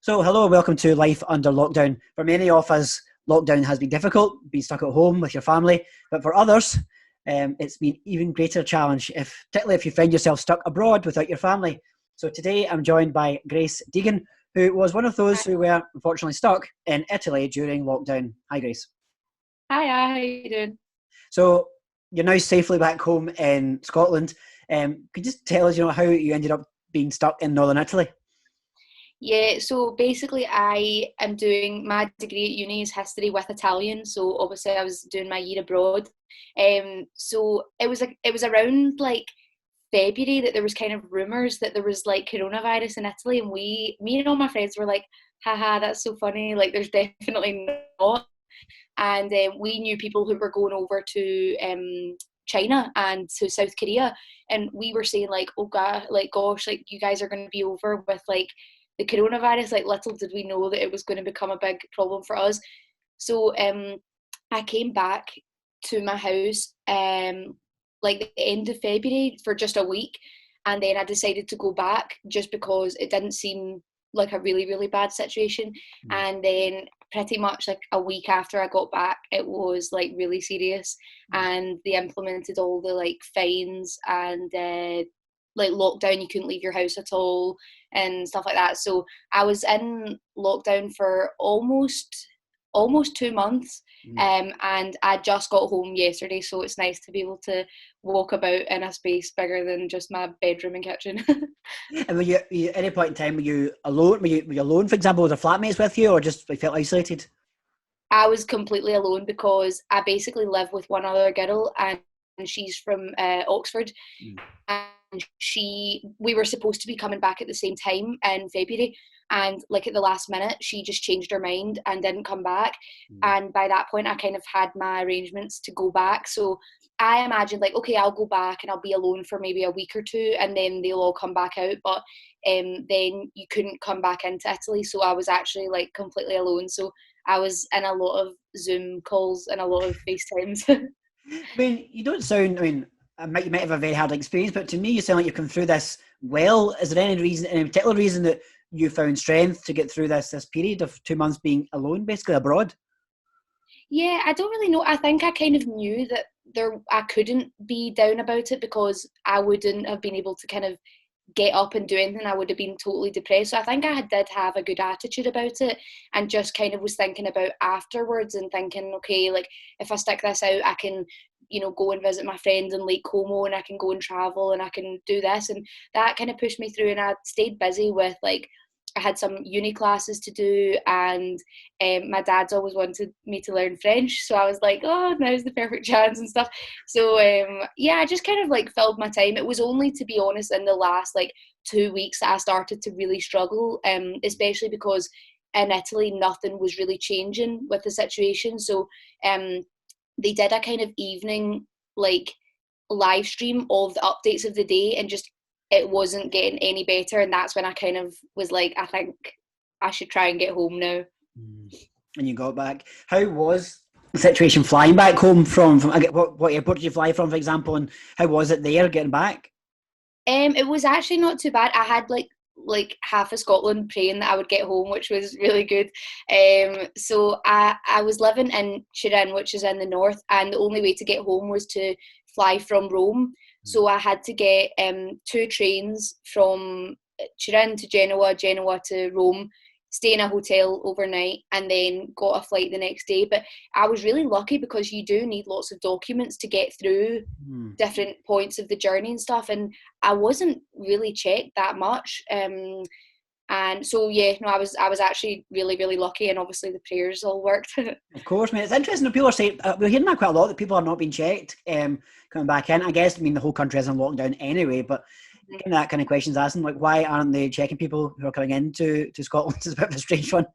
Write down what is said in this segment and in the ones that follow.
So, hello, welcome to Life Under Lockdown. For many of us, lockdown has been difficult, being stuck at home with your family, but for others, it's been even greater challenge, particularly if you find yourself stuck abroad without your family. So today I'm joined by Grace Deighan, who was one of those who were unfortunately stuck in Italy during lockdown. Hi, Grace. Hiya, how you doing? So you're now safely back home in Scotland. Could you just tell us, how you ended up being stuck in northern Italy? Yeah, so basically I am doing my degree at uni is history with Italian, so obviously I was doing my year abroad. So it was around like February that there was kind of rumours that there was like coronavirus in Italy, and me and all my friends were like, haha, that's so funny, like there's definitely not. And we knew people who were going over to China and to South Korea, and we were saying like, oh god, like gosh, like you guys are going to be over with like the coronavirus. Like little did we know that it was going to become a big problem for us. So I came back to my house like the end of February for just a week, and then I decided to go back just because it didn't seem like a really really bad situation. Mm. And then pretty much like a week after I got back, it was like really serious, and they implemented all the like fines and like lockdown. You couldn't leave your house at all and stuff like that. So I was in lockdown for almost 2 months. Mm. And I just got home yesterday, so it's nice to be able to walk about in a space bigger than just my bedroom and kitchen. And were you at any point in time, were you alone? Were you alone, for example, with the flatmates with you, or just like, felt isolated? I was completely alone because I basically live with one other girl, and she's from Oxford. Mm. And we were supposed to be coming back at the same time in February, and like at the last minute she just changed her mind and didn't come back. Mm. And by that point I kind of had my arrangements to go back, so I imagined like, okay, I'll go back and I'll be alone for maybe a week or two and then they'll all come back out. But then you couldn't come back into Italy, so I was actually like completely alone. So I was in a lot of Zoom calls and a lot of FaceTimes. I mean, you don't sound. I mean, you might have a very hard experience, but to me, you sound like you've come through this well. Is there any particular reason that you found strength to get through this period of 2 months being alone, basically abroad? Yeah, I don't really know. I think I kind of knew that I couldn't be down about it because I wouldn't have been able to kind of get up and do anything. I would have been totally depressed. So I think did have a good attitude about it, and just kind of was thinking about afterwards and thinking, okay, like if I stick this out, I can, go and visit my friends in Lake Como, and I can go and travel, and I can do this. And that kind of pushed me through, and I stayed busy with like, I had some uni classes to do, and my dad's always wanted me to learn French, so I was like, oh, now's the perfect chance and stuff. So yeah, I just kind of like filled my time. It was only, to be honest, in the last like 2 weeks that I started to really struggle, especially because in Italy nothing was really changing with the situation. So um, they did a kind of evening like live stream of the updates of the day, and just it wasn't getting any better, and that's when I kind of was like, I think I should try and get home now. Mm. And you got back. How was the situation flying back home from what airport did you fly from, for example, and how was it there getting back? It was actually not too bad. I had like half of Scotland praying that I would get home, which was really good. So I was living in Turin, which is in the north, and the only way to get home was to fly from Rome. So I had to get two trains from Turin to Genoa, Genoa to Rome, stay in a hotel overnight, and then got a flight the next day. But I was really lucky because you do need lots of documents to get through Mm. different points of the journey and stuff, and I wasn't really checked that much. And so yeah, no, I was actually really really lucky, and obviously the prayers all worked. Of course, man. It's interesting that people are saying, we're hearing that quite a lot, that people are not being checked coming back in. I guess, I mean, the whole country is in lockdown anyway, but getting that kind of questions asking, like, why aren't they checking people who are coming into Scotland? Is a bit of a strange one,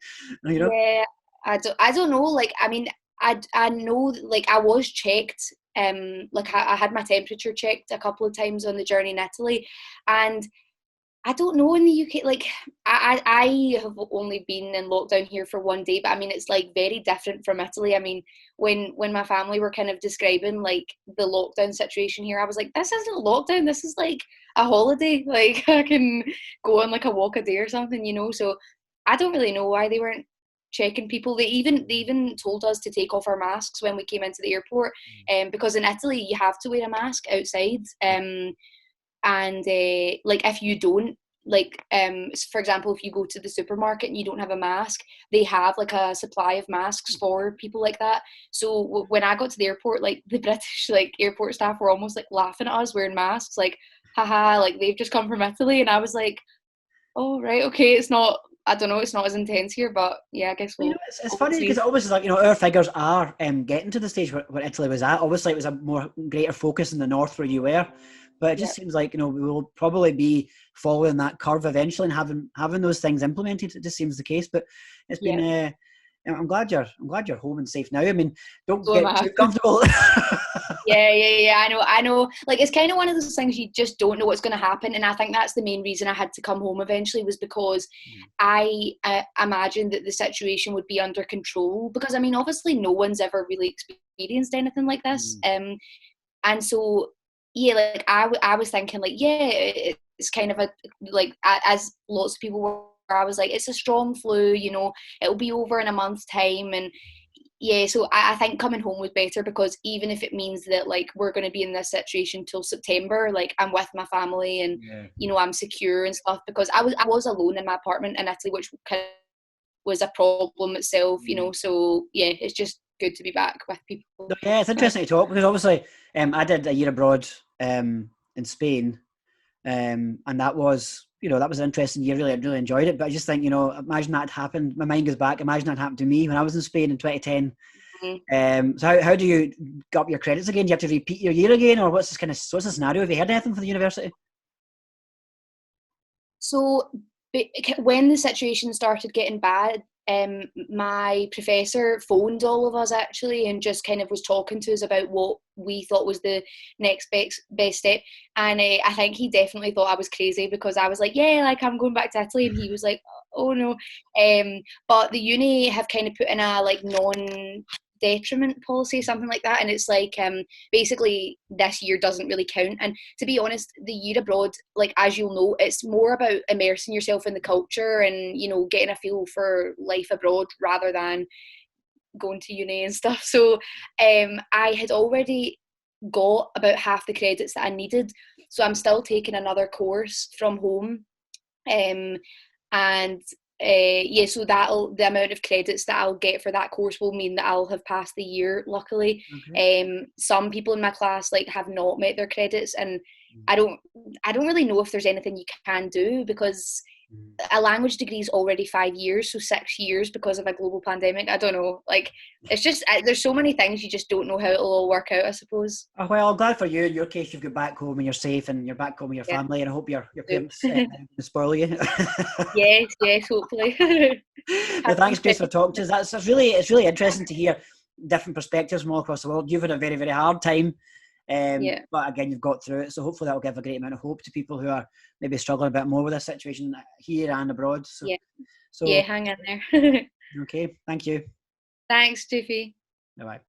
you know? Yeah, I don't know. Like, I mean, I know like I was checked. Like I had my temperature checked a couple of times on the journey in Italy, and I don't know in the UK. Like I have only been in lockdown here for one day, but I mean it's like very different from Italy. I mean when my family were kind of describing like the lockdown situation here, I was like, this isn't lockdown. This is like a holiday. Like I can go on like a walk a day or something. So I don't really know why they weren't checking people. They even told us to take off our masks when we came into the airport, because in Italy you have to wear a mask outside, and like if you don't, like for example, if you go to the supermarket and you don't have a mask, they have like a supply of masks for people like that. So when I got to the airport, like the British like airport staff were almost like laughing at us wearing masks, like haha, like they've just come from Italy. And I was like, oh right, okay, it's not, I don't know, it's not as intense here, but yeah, I guess You we'll, know, it's we'll funny because see. it always is like, you know, our figures are getting to the stage where Italy was at. Obviously, it was a more greater focus in the north where you were, but it Yeah, just seems like, you know, we will probably be following that curve eventually and having those things implemented. It just seems the case. But it's been. yeah, I'm glad you're home and safe now. I mean, don't so am get I. too comfortable. Yeah. I know. Like, it's kind of one of those things you just don't know what's going to happen, and I think that's the main reason I had to come home eventually, was because I imagined that the situation would be under control. Because I mean, obviously, no one's ever really experienced anything like this, and so yeah, like I was thinking like, yeah, it's kind of a, like, as lots of people were. I was like, it's a strong flu, you know, it'll be over in a month's time, and yeah, so I think coming home was better, because even if it means that like we're going to be in this situation till September, like I'm with my family, and Yeah. you know, I'm secure and stuff, because I was alone in my apartment in Italy, which kind of was a problem itself, you know. So yeah, it's just good to be back with No, people. yeah, it's interesting to talk because obviously I did a year abroad in Spain, and that was, you know, that was an interesting year. Really enjoyed it. But I just think, you know, imagine that happened. My mind goes back. Imagine that happened to me when I was in Spain in 2010. So how do you get up your credits again? Do you have to repeat your year again, or what's the scenario? Have you heard anything from the university? So when the situation started getting bad, my professor phoned all of us actually, and just kind of was talking to us about what we thought was the next best step. And I think he definitely thought I was crazy, because I was like, yeah, like I'm going back to Italy, and he was like, oh no. But the uni have kind of put in a like non detriment policy, something like that, and it's like, basically this year doesn't really count. And to be honest, the year abroad, like as you'll know, it's more about immersing yourself in the culture and, you know, getting a feel for life abroad rather than going to uni and stuff. So I had already got about half the credits that I needed, so I'm still taking another course from home, um, and yeah, so that'll, the amount of credits that I'll get for that course will mean that I'll have passed the year, luckily. Okay. Some people in my class like have not met their credits, and I don't I don't really know if there's anything you can do, because a language degree is already 5 years, so 6 years because of a global pandemic. I don't know, like it's just there's so many things you just don't know how it'll all work out, I suppose. Oh, well, I'm glad for you. In your case, you've got back home and you're safe and you're back home with your Yeah. family. And I hope your So, parents didn't spoil you. yes, hopefully. No, Have some thanks, Grace, for Christmas. talking to us. It's really interesting to hear different perspectives from all across the world. You've had a very, very hard time, Yeah, but again, you've got through it. So hopefully that will give a great amount of hope to people who are maybe struggling a bit more with this situation here and abroad. So, yeah, so hang in there. okay, thank you. Thanks, Jiffy. Bye bye.